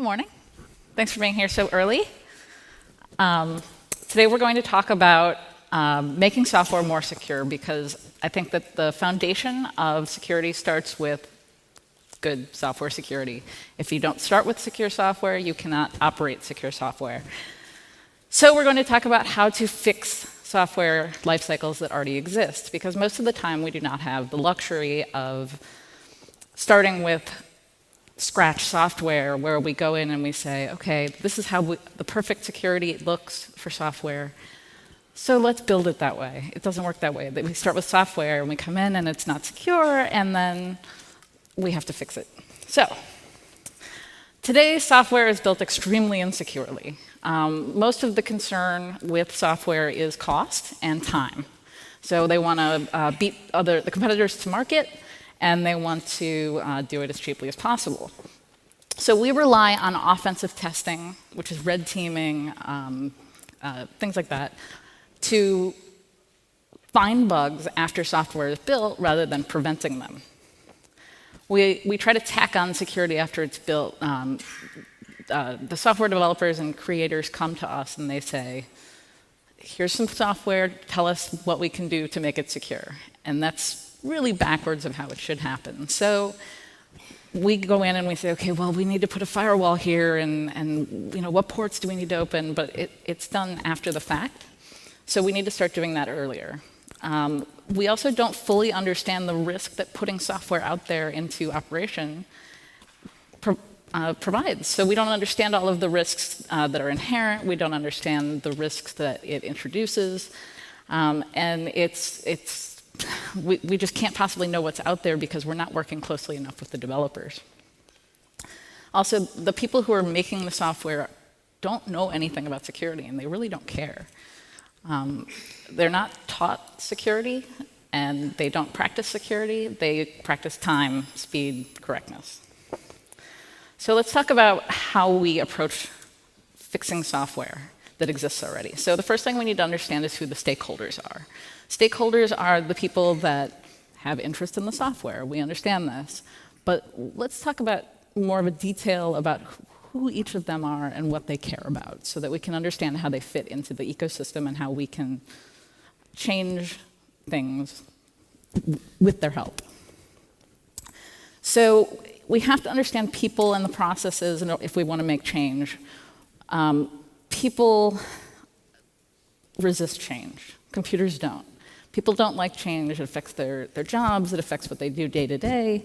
Good morning. Thanks for being here so early. Today we're going to talk about making software more secure, because I think that the foundation of security starts with good software security. If you don't start with secure software, you cannot operate secure software. So we're going to talk about how to fix software lifecycles that already exist, because most of the time we do not have the luxury of starting with scratch software where we go in and we say, okay, this is how the perfect security looks for software. So let's build it that way. It doesn't work that way. We start with software and we come in and it's not secure, and then we have to fix it. So today's software is built extremely insecurely. Most of the concern with software is cost and time. So they want to beat the competitors to market, and they want to do it as cheaply as possible. So we rely on offensive testing, which is red teaming, things like that, to find bugs after software is built rather than preventing them. We try to tack on security after it's built. The software developers and creators come to us and they say, here's some software, tell us what we can do to make it secure. And that's really backwards of how it should happen. So we go in and we say, okay, well, we need to put a firewall here, and what ports do we need to open? But it's done after the fact. So we need to start doing that earlier. We also don't fully understand the risk that putting software out there into operation provides. So we don't understand all of the risks that are inherent. We don't understand the risks that it introduces. And we just can't possibly know what's out there because we're not working closely enough with the developers. Also, the people who are making the software don't know anything about security, and they really don't care. They're not taught security, and they don't practice security. They practice time, speed, correctness. So let's talk about how we approach fixing software that exists already. So the first thing we need to understand is who the stakeholders are. Stakeholders are the people that have interest in the software. We understand this. But let's talk about more of a detail about who each of them are and what they care about, so that we can understand how they fit into the ecosystem and how we can change things with their help. So we have to understand people and the processes if we want to make change. People resist change. Computers don't. People don't like change. It affects their jobs. It affects what they do day to day.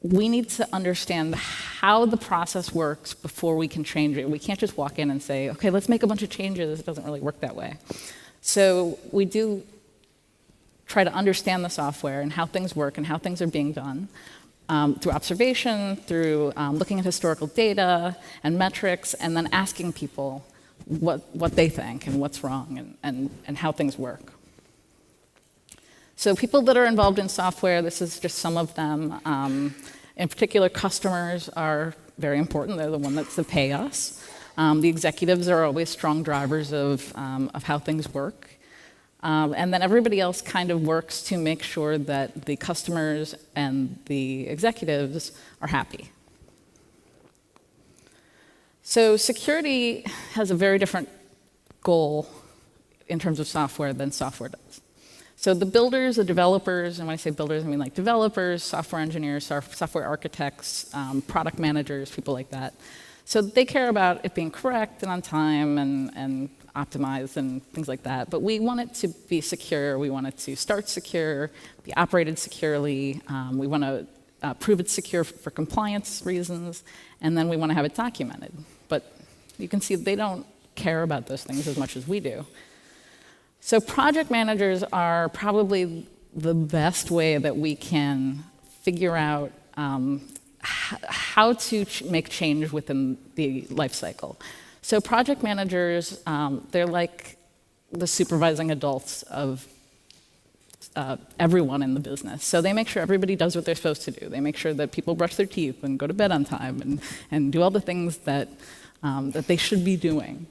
We need to understand how the process works before we can change it. We can't just walk in and say, okay, let's make a bunch of changes. It doesn't really work that way. So we do try to understand the software and how things work and how things are being done through observation, through looking at historical data and metrics, and then asking people what they think and what's wrong and how things work. So people that are involved in software, this is just some of them. In particular, customers are very important. They're the ones that pay us. The executives are always strong drivers of how things work. And then everybody else kind of works to make sure that the customers and the executives are happy. So security has a very different goal in terms of software than software does. So the builders, the developers, and when I say builders, I mean like developers, software engineers, software architects, product managers, people like that. So they care about it being correct and on time and optimized and things like that. But we want it to be secure. We want it to start secure, be operated securely. We want to prove it's secure for compliance reasons, and then we want to have it documented. But you can see they don't care about those things as much as we do. So project managers are probably the best way that we can figure out how to make change within the life cycle. So project managers, they're like the supervising adults of everyone in the business. So they make sure everybody does what they're supposed to do. They make sure that people brush their teeth and go to bed on time and do all the things that they should be doing.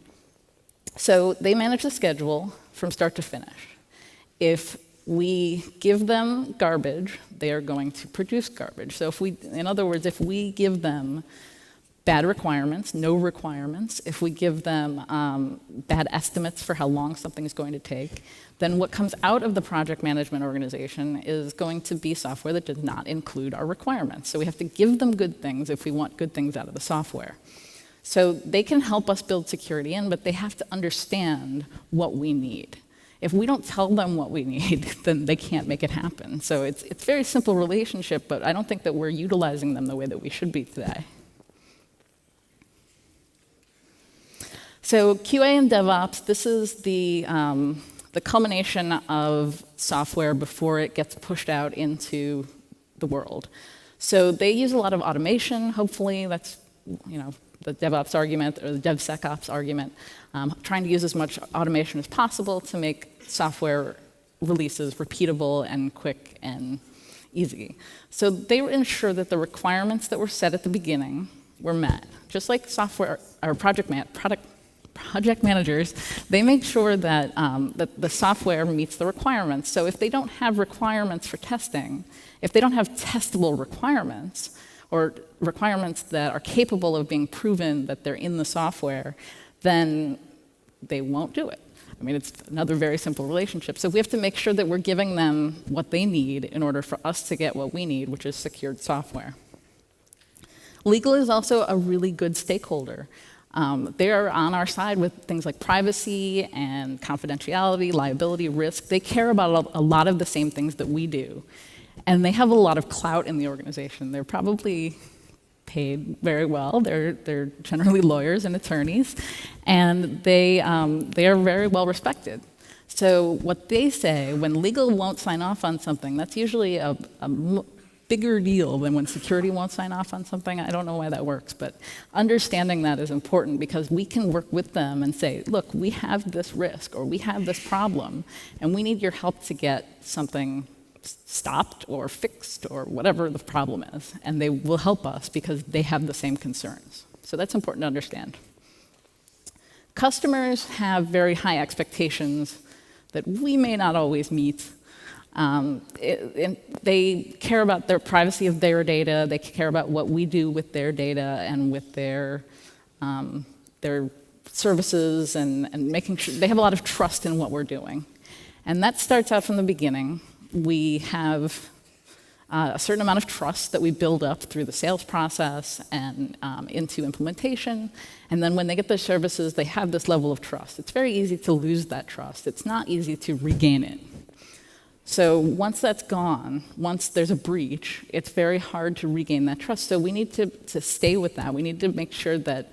So they manage the schedule from start to finish. If we give them garbage, they are going to produce garbage. So in other words, if we give them bad requirements, no requirements, if we give them bad estimates for how long something is going to take, then what comes out of the project management organization is going to be software that does not include our requirements. So we have to give them good things if we want good things out of the software. So they can help us build security in, but they have to understand what we need. If we don't tell them what we need, then they can't make it happen. So it's a very simple relationship, but I don't think that we're utilizing them the way that we should be today. So QA and DevOps, this is the culmination of software before it gets pushed out into the world. So they use a lot of automation, hopefully. That's the DevOps argument or the DevSecOps argument, trying to use as much automation as possible to make software releases repeatable and quick and easy. So they ensure that the requirements that were set at the beginning were met. Just like software or project managers, they make sure that, that the software meets the requirements. So if they don't have requirements for testing, if they don't have testable requirements, or requirements that are capable of being proven that they're in the software, then they won't do it. I mean, it's another very simple relationship. So we have to make sure that we're giving them what they need in order for us to get what we need, which is secured software. Legal is also a really good stakeholder. They are on our side with things like privacy and confidentiality, liability, risk. They care about a lot of the same things that we do. And they have a lot of clout in the organization. They're probably paid very well. They're generally lawyers and attorneys, and they are very well respected. So what they say, when legal won't sign off on something, that's usually a bigger deal than when security won't sign off on something. I don't know why that works, but understanding that is important because we can work with them and say, look, we have this risk or we have this problem, and we need your help to get something stopped or fixed or whatever the problem is. And they will help us because they have the same concerns. So that's important to understand. Customers have very high expectations that we may not always meet. They care about their privacy of their data. They care about what we do with their data and with their services and making sure they have a lot of trust in what we're doing. And that starts out from the beginning. We have a certain amount of trust that we build up through the sales process and into implementation. And then when they get their services, they have this level of trust. It's very easy to lose that trust. It's not easy to regain it. So once that's gone, once there's a breach, it's very hard to regain that trust. So we need to stay with that. We need to make sure that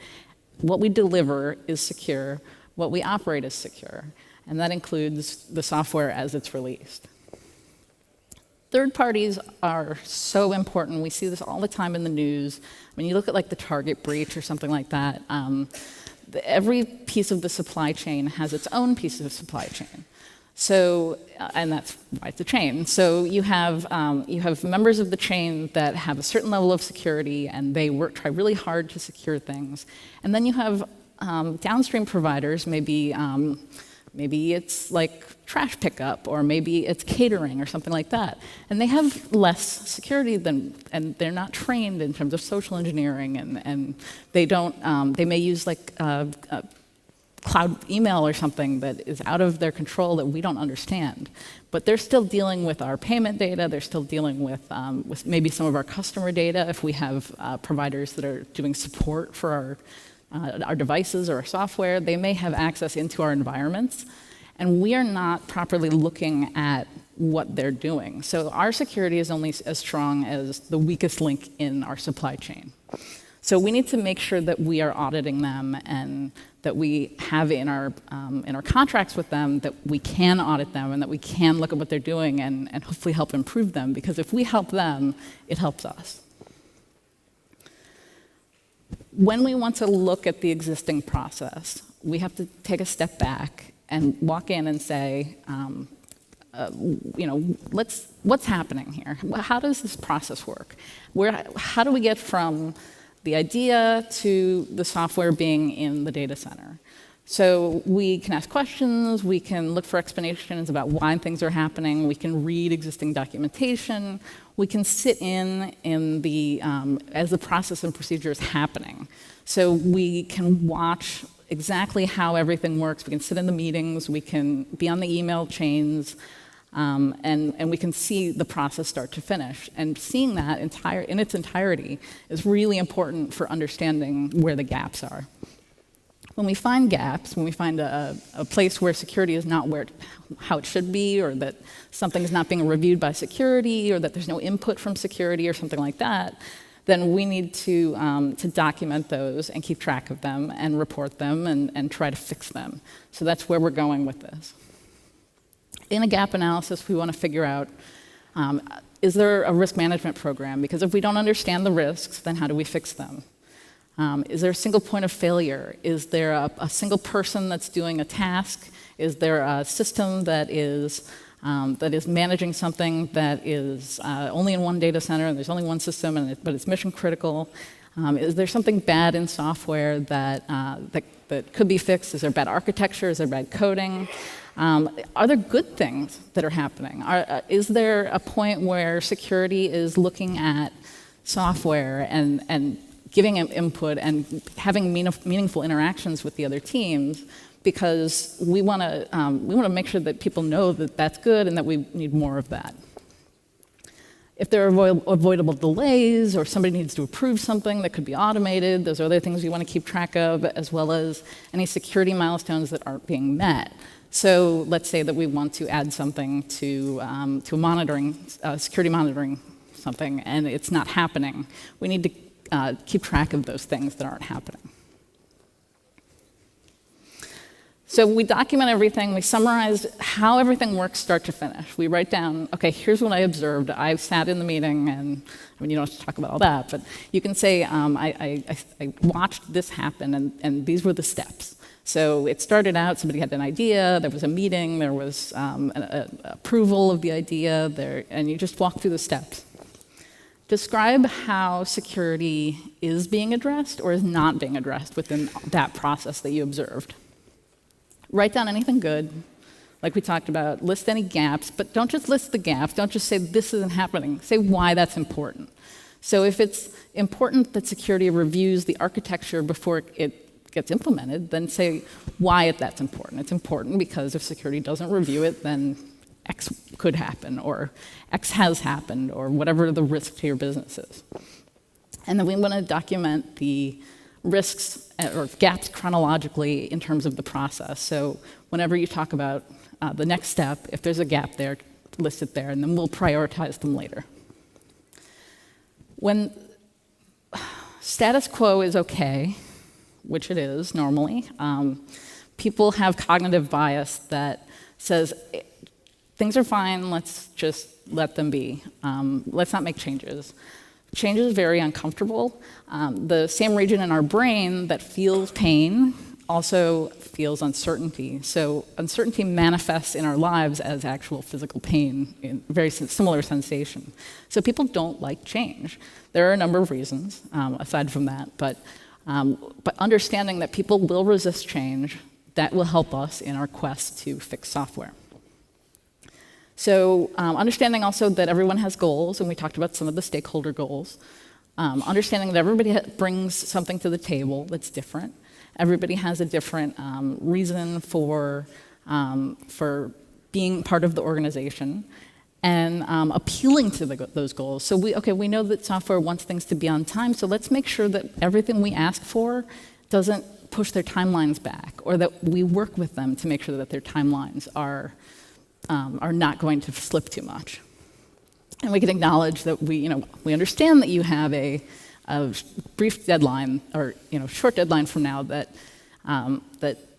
what we deliver is secure, what we operate is secure. And that includes the software as it's released. Third parties are so important. We see this all the time in the news. When you look at like the Target breach or something like that, every piece of the supply chain has its own piece of the supply chain. So, and that's why it's a chain. So you have members of the chain that have a certain level of security, and they try really hard to secure things. And then you have downstream providers, maybe it's like trash pickup, or maybe it's catering or something like that. And they have less security and they're not trained in terms of social engineering, and they don't, they may use like cloud email or something that is out of their control that we don't understand. But they're still dealing with our payment data, they're still dealing with maybe some of our customer data if we have providers that are doing support for our devices or our software. They may have access into our environments, and we are not properly looking at what they're doing. So our security is only as strong as the weakest link in our supply chain. So we need to make sure that we are auditing them and that we have in our contracts with them that we can audit them and that we can look at what they're doing and hopefully help improve them, because if we help them, it helps us. When we want to look at the existing process, we have to take a step back and walk in and say, what's happening here? How does this process work? How do we get from the idea to the software being in the data center? So we can ask questions, we can look for explanations about why things are happening, we can read existing documentation, we can sit in the, as the process and procedure is happening. So we can watch exactly how everything works, we can sit in the meetings, we can be on the email chains, and we can see the process start to finish. And seeing that in its entirety is really important for understanding where the gaps are. When we find gaps, when we find a place where security is not how it should be, or that something is not being reviewed by security, or that there's no input from security or something like that, then we need to document those and keep track of them and report them and try to fix them. So that's where we're going with this. In a gap analysis, we want to figure out, is there a risk management program? Because if we don't understand the risks, then how do we fix them? Is there a single point of failure? Is there a single person that's doing a task? Is there a system that is managing something that is only in one data center and there's only one system, but it's mission critical? Is there something bad in software that could be fixed? Is there bad architecture? Is there bad coding? Are there good things that are happening? Is there a point where security is looking at software and giving them input and having meaningful interactions with the other teams, because we want to make sure that people know that that's good and that we need more of that. If there are avoidable delays or somebody needs to approve something that could be automated, those are other things we want to keep track of, as well as any security milestones that aren't being met. So let's say that we want to add something to security monitoring something, and it's not happening. We need to keep track of those things that aren't happening. So we document everything, we summarize how everything works start to finish. We write down, okay, here's what I observed. I sat in the meeting, and I mean, you don't have to talk about all that, but you can say, I watched this happen, and these were the steps. So it started out, somebody had an idea, there was a meeting, there was an approval of the idea, and you just walk through the steps. Describe how security is being addressed or is not being addressed within that process that you observed. Write down anything good, like we talked about, list any gaps, but don't just list the gaps, don't just say this isn't happening, say why that's important. So if it's important that security reviews the architecture before it gets implemented, then say why that's important. It's important because if security doesn't review it, then X could happen, or X has happened, or whatever the risk to your business is. And then we want to document the risks or gaps chronologically in terms of the process. So whenever you talk about the next step, if there's a gap there, list it there, and then we'll prioritize them later. When status quo is okay, which it is normally, people have cognitive bias that says, things are fine, let's just let them be. Let's not make changes. Change is very uncomfortable. The same region in our brain that feels pain also feels uncertainty. So uncertainty manifests in our lives as actual physical pain, in very similar sensation. So people don't like change. There are a number of reasons aside from that, but understanding that people will resist change, that will help us in our quest to fix software. So understanding also that everyone has goals, and we talked about some of the stakeholder goals. Understanding that everybody brings something to the table that's different. Everybody has a different reason for being part of the organization, and appealing to those goals. So we know that software wants things to be on time, so let's make sure that everything we ask for doesn't push their timelines back, or that we work with them to make sure that their timelines are not going to slip too much. And we can acknowledge that we understand that you have a brief deadline, or short deadline from now that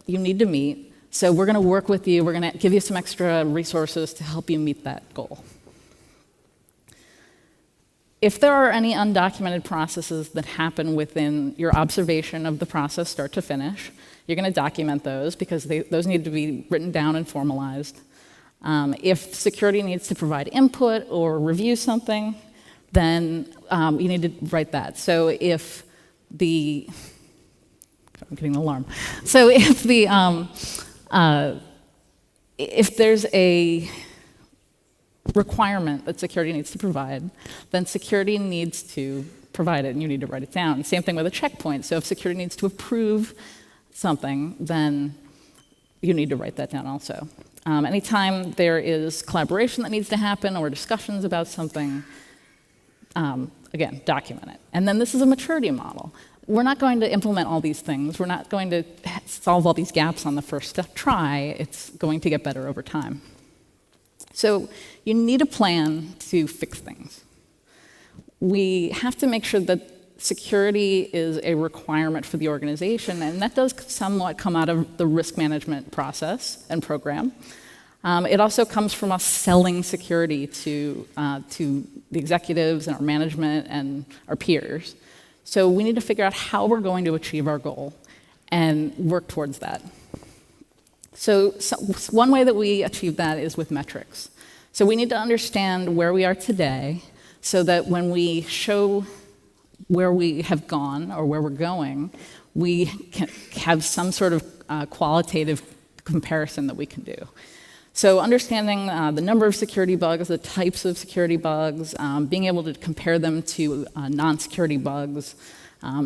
you need to meet. So we're going to work with you. We're going to give you some extra resources to help you meet that goal. If there are any undocumented processes that happen within your observation of the process start to finish, you're going to document those because those need to be written down and formalized. If security needs to provide input or review something, then you need to write that. So if the I'm getting an alarm. So if there's a requirement that security needs to provide, then security needs to provide it, and you need to write it down. Same thing with a checkpoint. So if security needs to approve something, then you need to write that down also. Anytime there is collaboration that needs to happen or discussions about something, again, document it. And then this is a maturity model. We're not going to implement all these things. We're not going to solve all these gaps on the first try. It's going to get better over time. So you need a plan to fix things. We have to make sure that security is a requirement for the organization, and that does somewhat come out of the risk management process and program. It also comes from us selling security to the executives and our management and our peers. So we need to figure out how we're going to achieve our goal and work towards that. So one way that we achieve that is with metrics. So we need to understand where we are today so that when we show where we have gone or where we're going, we can have some sort of qualitative comparison that we can do. So understanding the number of security bugs, the types of security bugs, being able to compare them to non-security bugs,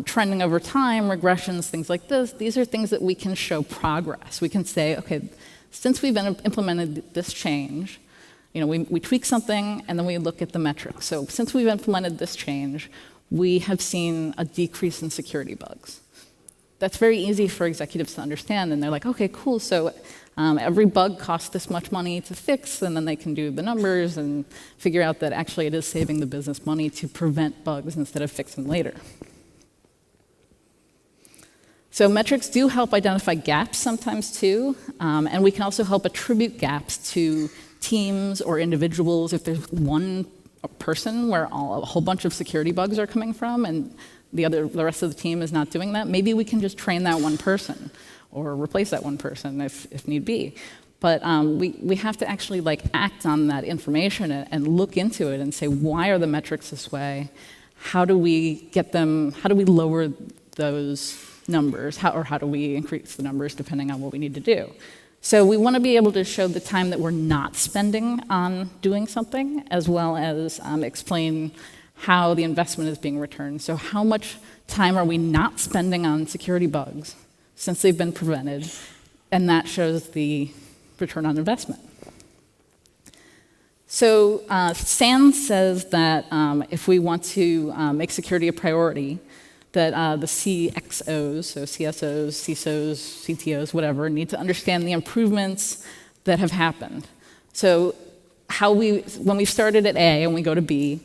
trending over time, regressions, things like this, these are things that we can show progress. We can say, okay, since we've implemented this change, we tweak something and then we look at the metrics. So since we've implemented this change, we have seen a decrease in security bugs. That's very easy for executives to understand, and they're like, okay, cool, so every bug costs this much money to fix, and then they can do the numbers and figure out that actually it is saving the business money to prevent bugs instead of fixing later. So metrics do help identify gaps sometimes too, and we can also help attribute gaps to teams or individuals. If there's one person where a whole bunch of security bugs are coming from and the rest of the team is not doing that, maybe we can just train that one person or replace that one person if need be. But we have to actually act on that information and look into it and say, why are the metrics this way? How do we get them, how do we lower those numbers? How do we increase the numbers depending on what we need to do? So we want to be able to show the time that we're not spending on doing something, as well as explain how the investment is being returned. So how much time are we not spending on security bugs since they've been prevented, and that shows the return on investment. So SANS says that if we want to make security a priority, that the CXOs, so CSOs, CISOs, CTOs, whatever, need to understand the improvements that have happened. So when we started at A and we go to B,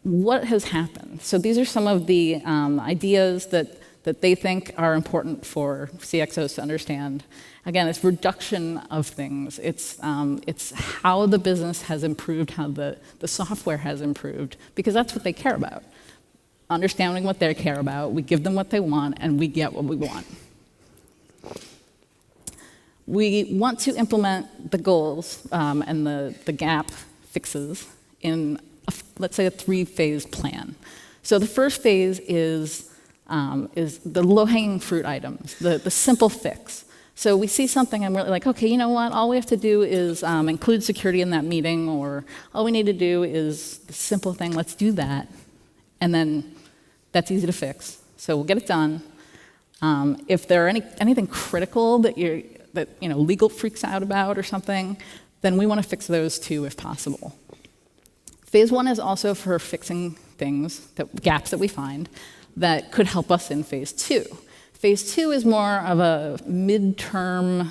what has happened? So these are some of the ideas that they think are important for CXOs to understand. Again, it's reduction of things. It's how the business has improved, how the software has improved, because that's what they care about. Understanding what they care about, we give them what they want, and we get what we want. We want to implement the goals and the gap fixes in, let's say, a 3-phase plan. So the first phase is the low-hanging fruit items, the simple fix. So we see something and we're like, okay, you know what? All we have to do is include security in that meeting, or all we need to do is the simple thing. Let's do that, and then that's easy to fix. So we'll get it done. If there are anything critical that legal freaks out about or something, then we want to fix those too, if possible. Phase 1 is also for fixing things, gaps that we find, that could help us in phase 2. Phase 2 is more of a midterm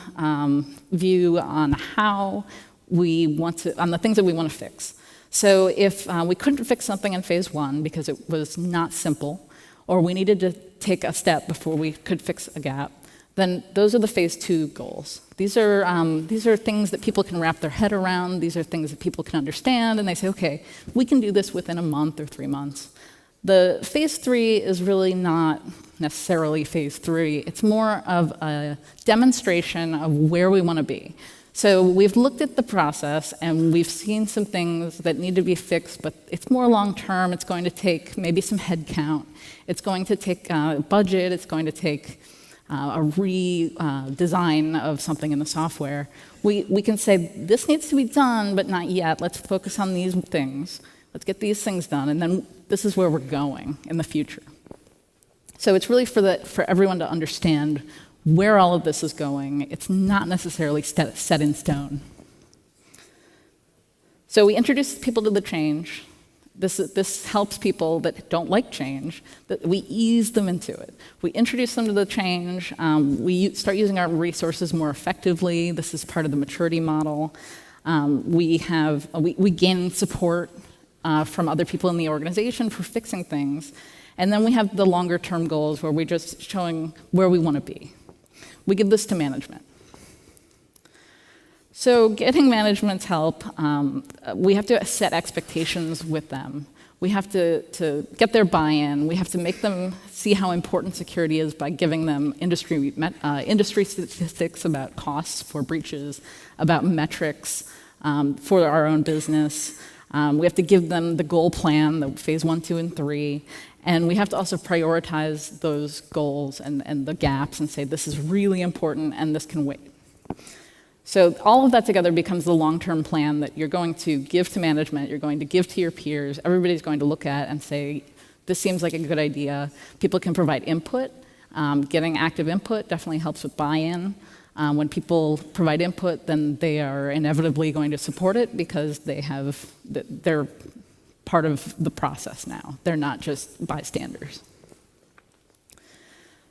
view on how we want to, on the things that we want to fix. So if we couldn't fix something in phase 1 because it was not simple, or we needed to take a step before we could fix a gap, then those are the phase 2 goals. These are things that people can wrap their head around. These are things that people can understand, and they say, okay, we can do this within a month or 3 months. The phase 3 is really not necessarily phase 3. It's more of a demonstration of where we want to be. So we've looked at the process, and we've seen some things that need to be fixed, but it's more long-term. It's going to take maybe some headcount. It's going to take budget. It's going to take a redesign of something in the software, we can say, this needs to be done, but not yet. Let's focus on these things. Let's get these things done, and then this is where we're going in the future. So it's really for everyone to understand where all of this is going. It's not necessarily set in stone. So we introduce people to the change. This helps people that don't like change, that we ease them into it. We introduce them to the change. We start using our resources more effectively. This is part of the maturity model. We gain support from other people in the organization for fixing things. And then we have the longer term goals where we're just showing where we want to be. We give this to management. So getting management's help, we have to set expectations with them. We have to get their buy-in. We have to make them see how important security is by giving them industry statistics about costs for breaches, about metrics for our own business. We have to give them the goal plan, the phase 1, 2, and 3. And we have to also prioritize those goals and the gaps and say, this is really important and this can wait. So all of that together becomes the long-term plan that you're going to give to management, you're going to give to your peers, everybody's going to look at and say, this seems like a good idea. People can provide input. Getting active input definitely helps with buy-in. When people provide input, then they are inevitably going to support it because they're part of the process now. They're not just bystanders.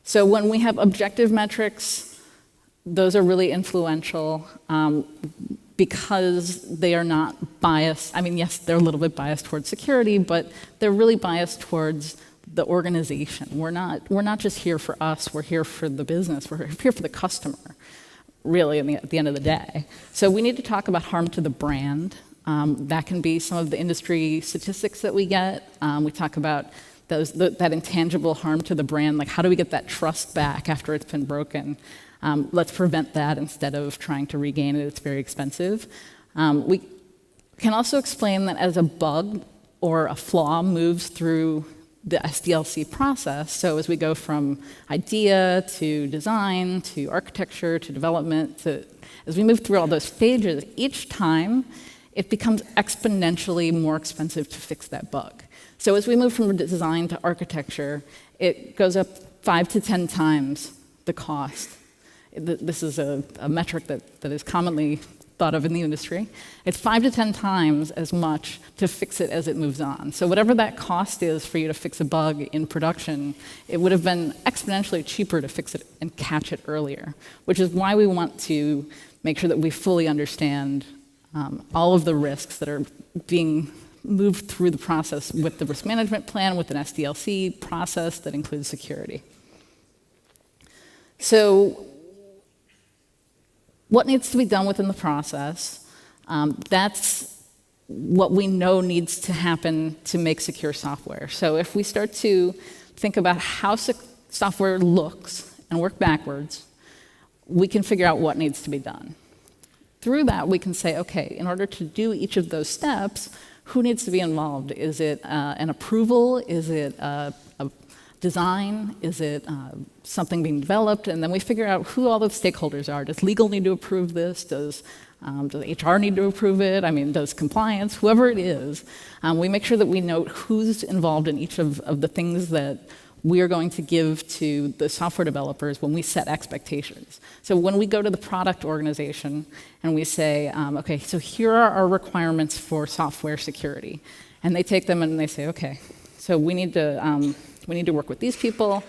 So when we have objective metrics, those are really influential because they are not biased. I mean, yes, they're a little bit biased towards security, but they're really biased towards the organization. We're not just here for us, we're here for the business, we're here for the customer, really, at the end of the day. So we need to talk about harm to the brand. That can be some of the industry statistics that we get. We talk about that intangible harm to the brand, like how do we get that trust back after it's been broken? Let's prevent that instead of trying to regain it. It's very expensive. We can also explain that as a bug or a flaw moves through the SDLC process, so as we go from idea to design to architecture to development, as we move through all those stages, each time it becomes exponentially more expensive to fix that bug. So as we move from design to architecture, it goes up 5 to 10 times the cost. This is a metric that is commonly thought of in the industry. It's 5 to 10 times as much to fix it as it moves on. So whatever that cost is for you to fix a bug in production, it would have been exponentially cheaper to fix it and catch it earlier, which is why we want to make sure that we fully understand all of the risks that are being moved through the process with the risk management plan, with an SDLC process that includes security. So what needs to be done within the process? That's what we know needs to happen to make secure software. So if we start to think about how software looks and work backwards, we can figure out what needs to be done. Through that, we can say, okay, in order to do each of those steps, who needs to be involved? Is it an approval? Is it a design? Is it something being developed? And then we figure out who all the stakeholders are. Does legal need to approve this? Does HR need to approve it? I mean, does compliance? Whoever it is, we make sure that we note who's involved in each of the things that we are going to give to the software developers when we set expectations. So when we go to the product organization and we say, okay, so here are our requirements for software security. And they take them and they say, okay, so we need to work with these people.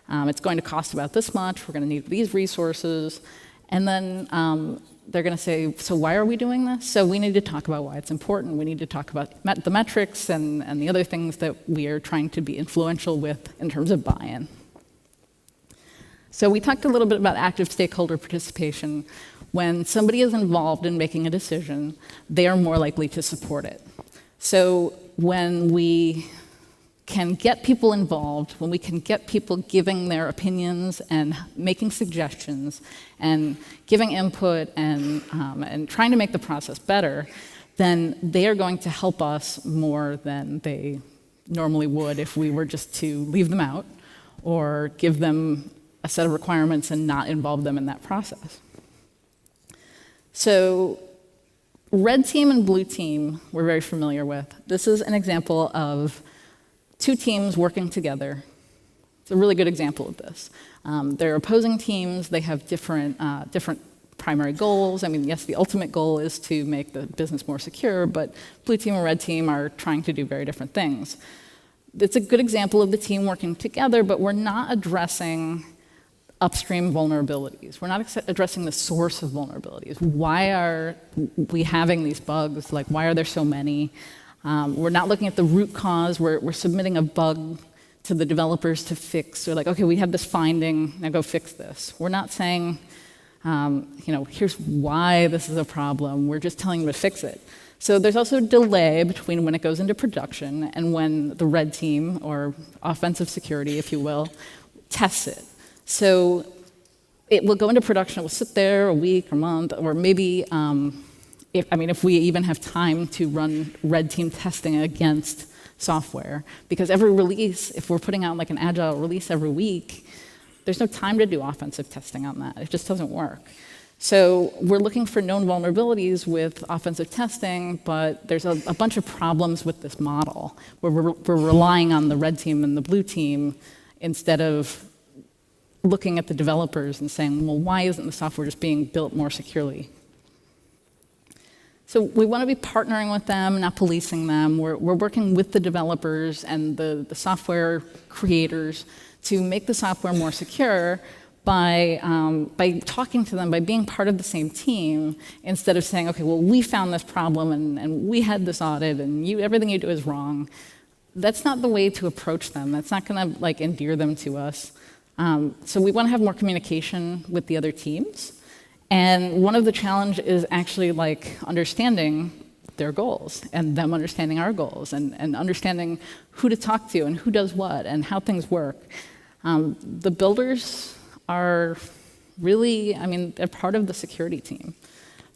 It's going to cost about this much. We're going to need these resources. And then they're going to say, so why are we doing this? So we need to talk about why it's important. We need to talk about the metrics and the other things that we are trying to be influential with in terms of buy-in. So we talked a little bit about active stakeholder participation. When somebody is involved in making a decision, they are more likely to support it. So when we can get people involved, when we can get people giving their opinions and making suggestions and giving input and trying to make the process better, then they are going to help us more than they normally would if we were just to leave them out or give them a set of requirements and not involve them in that process. So red team and blue team we're very familiar with. This is an example of two teams working together. It's a really good example of this. They're opposing teams. They have different primary goals. I mean, yes, the ultimate goal is to make the business more secure, but blue team and red team are trying to do very different things. It's a good example of the team working together, but we're not addressing upstream vulnerabilities. We're not addressing the source of vulnerabilities. Why are we having these bugs? Like, why are there so many? We're not looking at the root cause. We're submitting a bug to the developers to fix. We're like, okay, we have this finding, now go fix this. We're not saying, here's why this is a problem. We're just telling them to fix it. So there's also a delay between when it goes into production and when the red team, or offensive security, if you will, tests it. So it will go into production, it will sit there a week or month, or maybe, if we even have time to run red team testing against software. Because every release, if we're putting out like an agile release every week, there's no time to do offensive testing on that. It just doesn't work. So we're looking for known vulnerabilities with offensive testing, but there's a bunch of problems with this model where we're relying on the red team and the blue team instead of looking at the developers and saying, well, why isn't the software just being built more securely? So we want to be partnering with them, not policing them. We're working with the developers and the software creators to make the software more secure by talking to them, by being part of the same team, instead of saying, okay, well, we found this problem and we had this audit and everything you do is wrong. That's not the way to approach them. That's not going to endear them to us. So we want to have more communication with the other teams. And one of the challenges is actually understanding their goals and them understanding our goals and understanding who to talk to and who does what and how things work. The builders are really, they're part of the security team.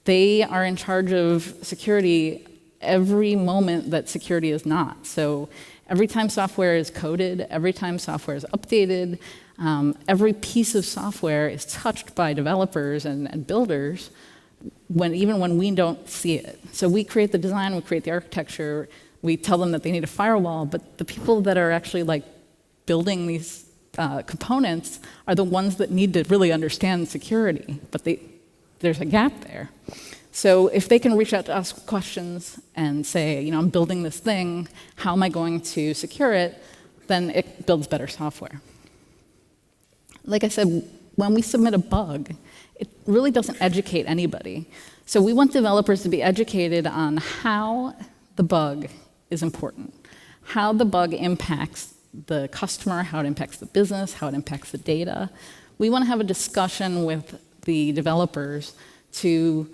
They are in charge of security every moment that security is not. So every time software is coded, every time software is updated, every piece of software is touched by developers and builders, even when we don't see it. So we create the design, we create the architecture, we tell them that they need a firewall, but the people that are actually building these components are the ones that need to really understand security, but there's a gap there. So if they can reach out to us with questions and say, I'm building this thing, how am I going to secure it, then it builds better software. Like I said, when we submit a bug, it really doesn't educate anybody. So we want developers to be educated on how the bug is important, how the bug impacts the customer, how it impacts the business, how it impacts the data. We want to have a discussion with the developers to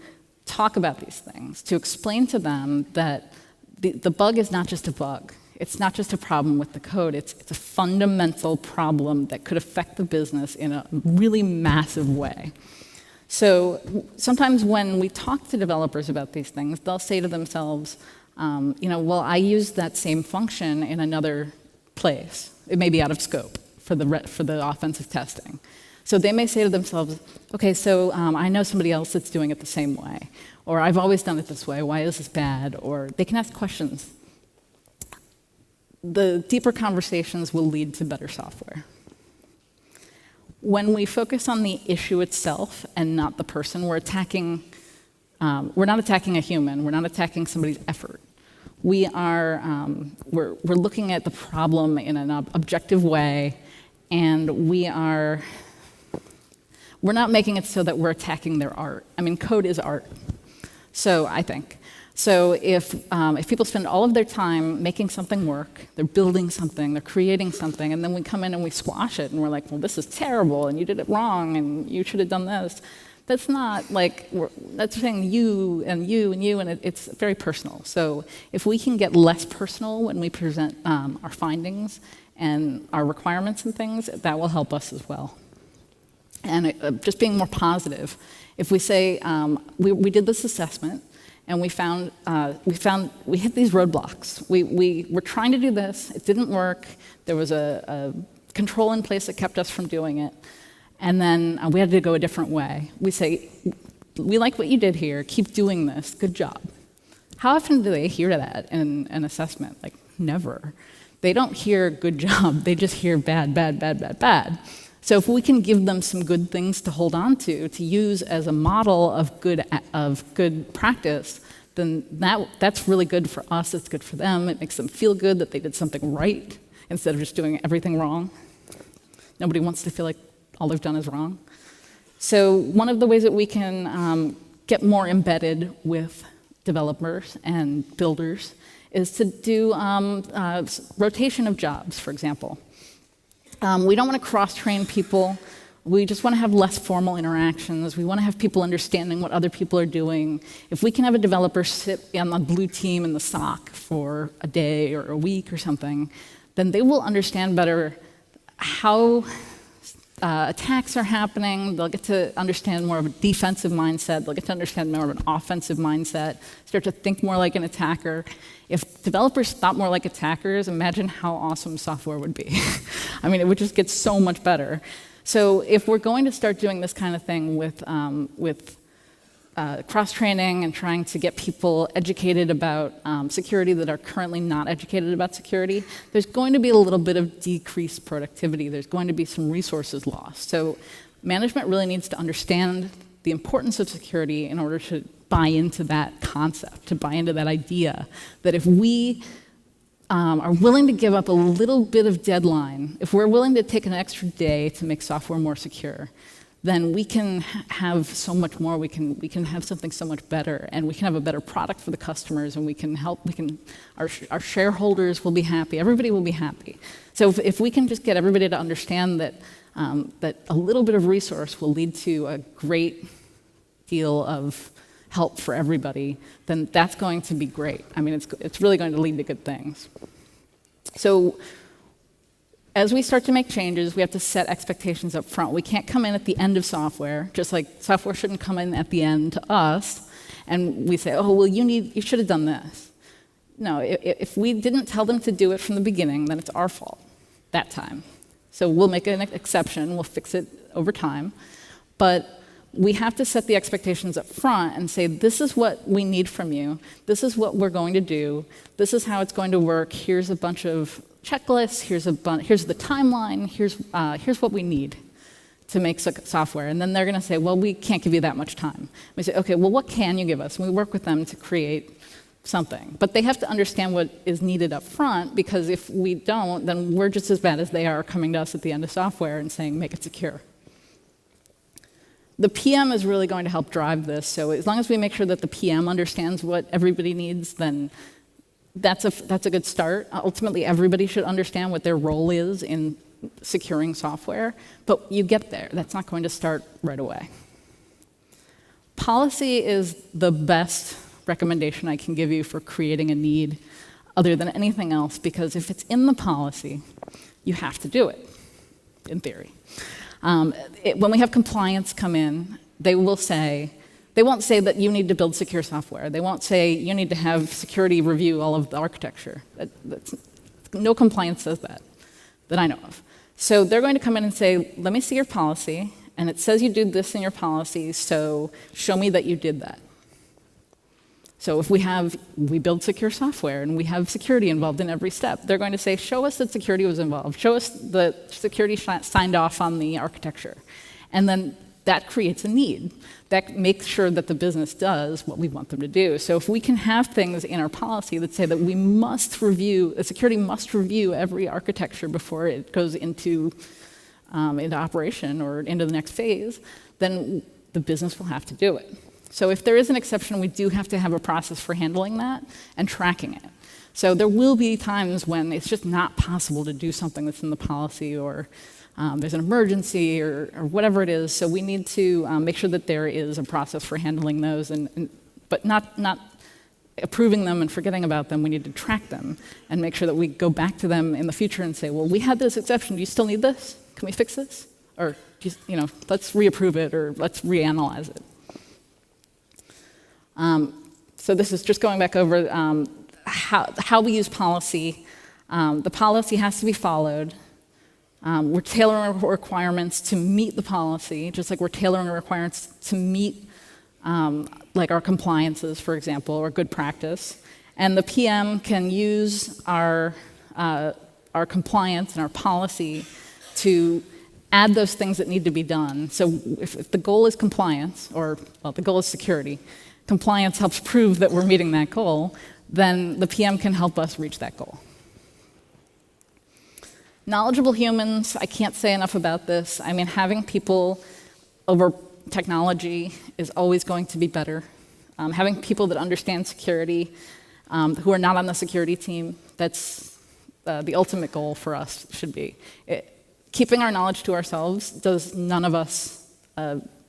talk about these things, to explain to them that the bug is not just a bug. It's not just a problem with the code. It's a fundamental problem that could affect the business in a really massive way. So sometimes when we talk to developers about these things, they'll say to themselves, well, I used that same function in another place. It may be out of scope for the offensive testing. So they may say to themselves, okay, so I know somebody else that's doing it the same way, or I've always done it this way, why is this bad? Or they can ask questions. The deeper conversations will lead to better software. When we focus on the issue itself and not the person, we're not attacking a human, we're not attacking somebody's effort. We're looking at the problem in an objective way, and we're not making it so that we're attacking their art. Code is art, so I think. So if people spend all of their time making something work, they're building something, they're creating something, and then we come in and we squash it, and we're like, well, this is terrible, and you did it wrong, and you should have done this. That's not that's saying you and you and you, and it's very personal. So if we can get less personal when we present our findings and our requirements and things, that will help us as well. And just being more positive. If we say, we did this assessment, and we hit these roadblocks. We were trying to do this, it didn't work, there was a control in place that kept us from doing it. and then we had to go a different way. We say, we like what you did here, keep doing this, good job. How often do they hear that in an assessment? Like, never. They don't hear good job, they just hear bad, bad, bad, bad, bad. So if we can give them some good things to hold on to use as a model of good practice, then that's really good for us, it's good for them, it makes them feel good that they did something right instead of just doing everything wrong. Nobody wants to feel like all they've done is wrong. So one of the ways that we can get more embedded with developers and builders is to do rotation of jobs, for example. We don't want to cross-train people. We just want to have less formal interactions. We want to have people understanding what other people are doing. If we can have a developer sit on the blue team in the SOC for a day or a week or something, then they will understand better how attacks are happening. They'll get to understand more of a defensive mindset. They'll get to understand more of an offensive mindset, start to think more like an attacker. If developers thought more like attackers, imagine how awesome software would be. I mean, it would just get so much better. So if we're going to start doing this kind of thing with cross-training and trying to get people educated about security that are currently not educated about security, there's going to be a little bit of decreased productivity. There's going to be some resources lost. So management really needs to understand the importance of security in order to buy into that concept, to buy into that idea that if we are willing to give up a little bit of deadline, if we're willing to take an extra day to make software more secure, then we can have so much more, we can have something so much better, and we can have a better product for the customers, and our shareholders will be happy, everybody will be happy. So if we can just get everybody to understand that, that a little bit of resource will lead to a great deal of help for everybody, then that's going to be great. I mean, it's really going to lead to good things. So as we start to make changes, we have to set expectations up front. We can't come in at the end of software, just like software shouldn't come in at the end to us, and we say, oh, well, you should have done this. No, if we didn't tell them to do it from the beginning, then it's our fault that time. So we'll make an exception, we'll fix it over time, but we have to set the expectations up front and say, this is what we need from you, this is what we're going to do, this is how it's going to work, here's a bunch of checklists, here's the timeline, here's what we need to make software. And then they're going to say, well, we can't give you that much time. We say, okay, well, what can you give us? And we work with them to create something. But they have to understand what is needed up front, because if we don't, then we're just as bad as they are coming to us at the end of software and saying, make it secure. The PM is really going to help drive this. So as long as we make sure that the PM understands what everybody needs, then that's a good start. Ultimately, everybody should understand what their role is in securing software, but you get there. That's not going to start right away. Policy is the best recommendation I can give you for creating a need other than anything else, because if it's in the policy, you have to do it, in theory. When we have compliance come in, they won't say that you need to build secure software. They won't say you need to have security review all of the architecture. No compliance says that I know of. So they're going to come in and say, let me see your policy, and it says you did this in your policy, so show me that you did that. So if we build secure software and we have security involved in every step, they're going to say, show us that security was involved. Show us the security signed off on the architecture. And then that creates a need. That makes sure that the business does what we want them to do. So if we can have things in our policy that say that security must review every architecture before it goes into operation or into the next phase, then the business will have to do it. So if there is an exception, we do have to have a process for handling that and tracking it. So there will be times when it's just not possible to do something that's in the policy, or there's an emergency or whatever it is. So we need to make sure that there is a process for handling those, but not approving them and forgetting about them. We need to track them and make sure that we go back to them in the future and say, well, we had this exception. Do you still need this? Can we fix this? Or let's reapprove it, or let's reanalyze it. So this is just going back over how we use policy. The policy has to be followed. We're tailoring requirements to meet the policy, just like we're tailoring requirements to meet like our compliances, for example, or good practice. And the PM can use our compliance and our policy to add those things that need to be done. So if the goal is compliance, or well, the goal is security, compliance helps prove that we're meeting that goal, then the PM can help us reach that goal. Knowledgeable humans, I can't say enough about this. I mean, having people over technology is always going to be better. Having people that understand security, who are not on the security team, that's the ultimate goal for us should be. Keeping our knowledge to ourselves does none of us,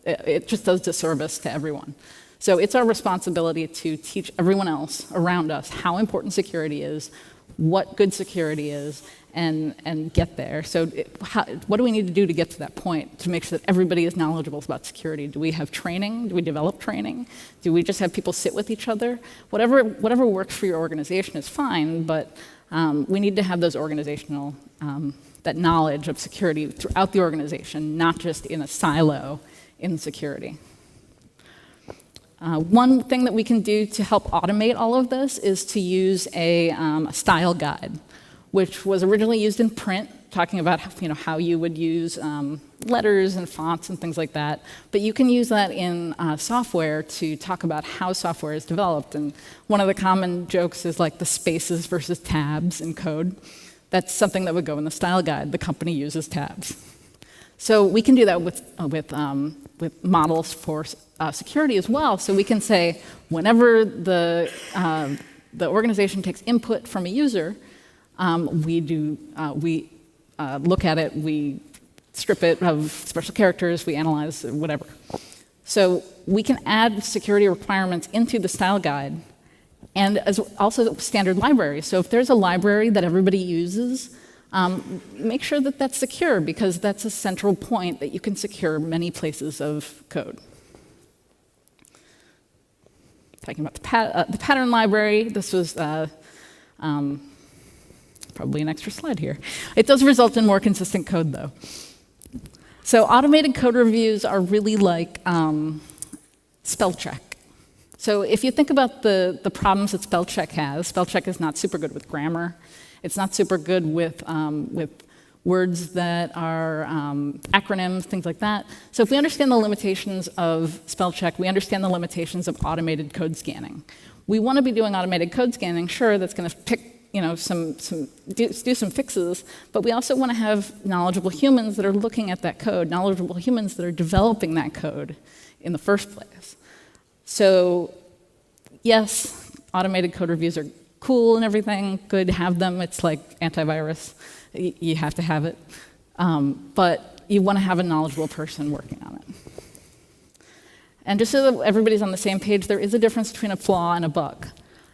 it just does disservice to everyone. So it's our responsibility to teach everyone else around us how important security is, what good security is, and get there. So what do we need to do to get to that point, to make sure that everybody is knowledgeable about security? Do we have training? Do we develop training? Do we just have people sit with each other? Whatever works for your organization is fine, but we need to have those organizational, that knowledge of security throughout the organization, not just in a silo in security. One thing that we can do to help automate all of this is to use a style guide, which was originally used in print, talking about how you would use letters and fonts and things like that. But you can use that in software to talk about how software is developed. And one of the common jokes is like the spaces versus tabs in code. That's something that would go in the style guide. The company uses tabs. So we can do that with models for security as well. So we can say whenever the organization takes input from a user, we look at it, we strip it of special characters, we analyze whatever. So we can add security requirements into the style guide, and as also standard libraries. So if there's a library that everybody uses, make sure that that's secure, because that's a central point that you can secure many places of code. Talking about the pattern library, this was probably an extra slide here. It does result in more consistent code, though. So automated code reviews are really like spell check. So if you think about the problems that spell check has, spell check is not super good with grammar. It's not super good with words that are acronyms, things like that. So if we understand the limitations of spell check, we understand the limitations of automated code scanning. We want to be doing automated code scanning, sure, that's going to pick do some fixes, but we also want to have knowledgeable humans that are looking at that code, knowledgeable humans that are developing that code in the first place. So yes, automated code reviews are cool and everything, good to have them. It's like antivirus. You have to have it. But you want to have a knowledgeable person working on it. And just so that everybody's on the same page, there is a difference between a flaw and a bug.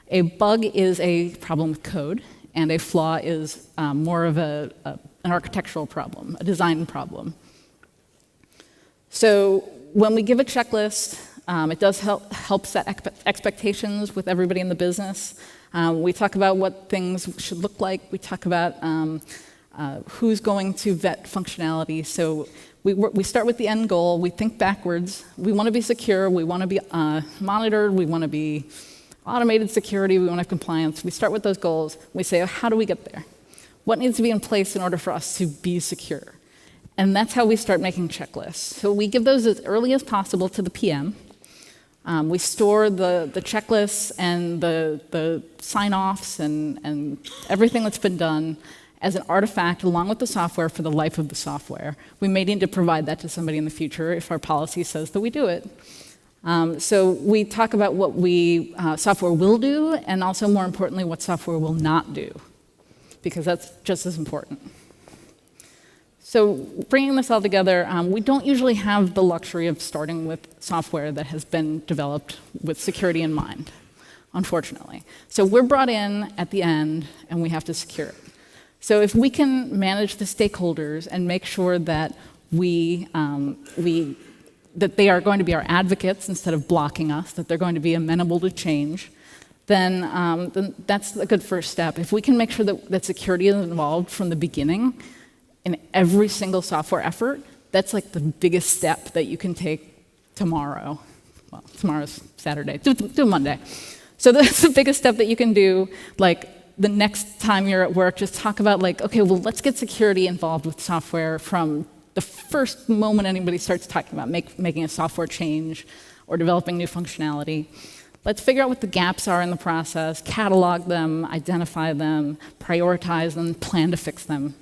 A bug is a problem with code, and a flaw is more of an architectural problem, a design problem. So when we give a checklist, it does help set expectations with everybody in the business. We talk about what things should look like. We talk about who's going to vet functionality. So we start with the end goal. We think backwards. We want to be secure. We want to be monitored. We want to be automated security. We want to have compliance. We start with those goals. We say, oh, how do we get there? What needs to be in place in order for us to be secure? And that's how we start making checklists. So we give those as early as possible to the PM. We store the checklists and the sign-offs and everything that's been done as an artifact along with the software for the life of the software. We may need to provide that to somebody in the future if our policy says that we do it. So we talk about what software will do, and also more importantly, what software will not do, because that's just as important. So bringing this all together, we don't usually have the luxury of starting with software that has been developed with security in mind, unfortunately. So we're brought in at the end, and we have to secure it. So if we can manage the stakeholders and make sure that that they are going to be our advocates instead of blocking us, that they're going to be amenable to change, then that's a good first step. If we can make sure that security is involved from the beginning, in every single software effort, that's like the biggest step that you can take tomorrow. Well, tomorrow's Saturday, do Monday. So that's the biggest step that you can do. Like the next time you're at work, just talk about like, okay, well, let's get security involved with software from the first moment anybody starts talking about making a software change or developing new functionality. Let's figure out what the gaps are in the process, catalog them, identify them, prioritize them, plan to fix them.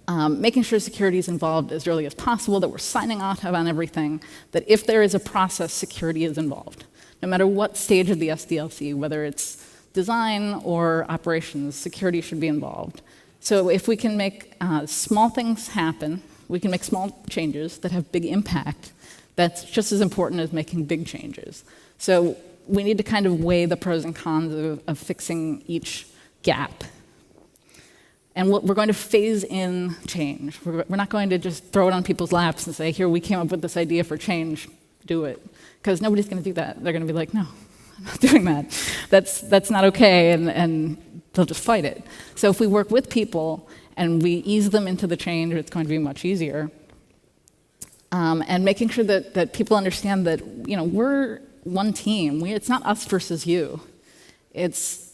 Making sure security is involved as early as possible, that we're signing off on everything, that if there is a process, security is involved. No matter what stage of the SDLC, whether it's design or operations, security should be involved. So if we can make small things happen, we can make small changes that have big impact, that's just as important as making big changes. So we need to kind of weigh the pros and cons of fixing each gap. And we're going to phase in change. We're not going to just throw it on people's laps and say, here, we came up with this idea for change, do it. Because nobody's going to do that. They're going to be like, no, I'm not doing that. That's not okay, and they'll just fight it. So if we work with people and we ease them into the change, it's going to be much easier. And making sure that people understand that we're one team. It's not us versus you. It's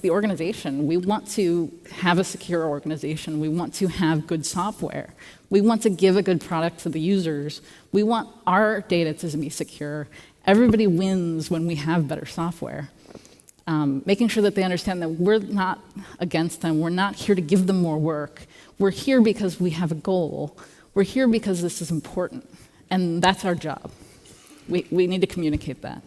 the organization. We want to have a secure organization. We want to have good software. We want to give a good product to the users. We want our data to be secure. Everybody wins when we have better software. Making sure that they understand that we're not against them. We're not here to give them more work. We're here because we have a goal. We're here because this is important. And that's our job. We need to communicate that.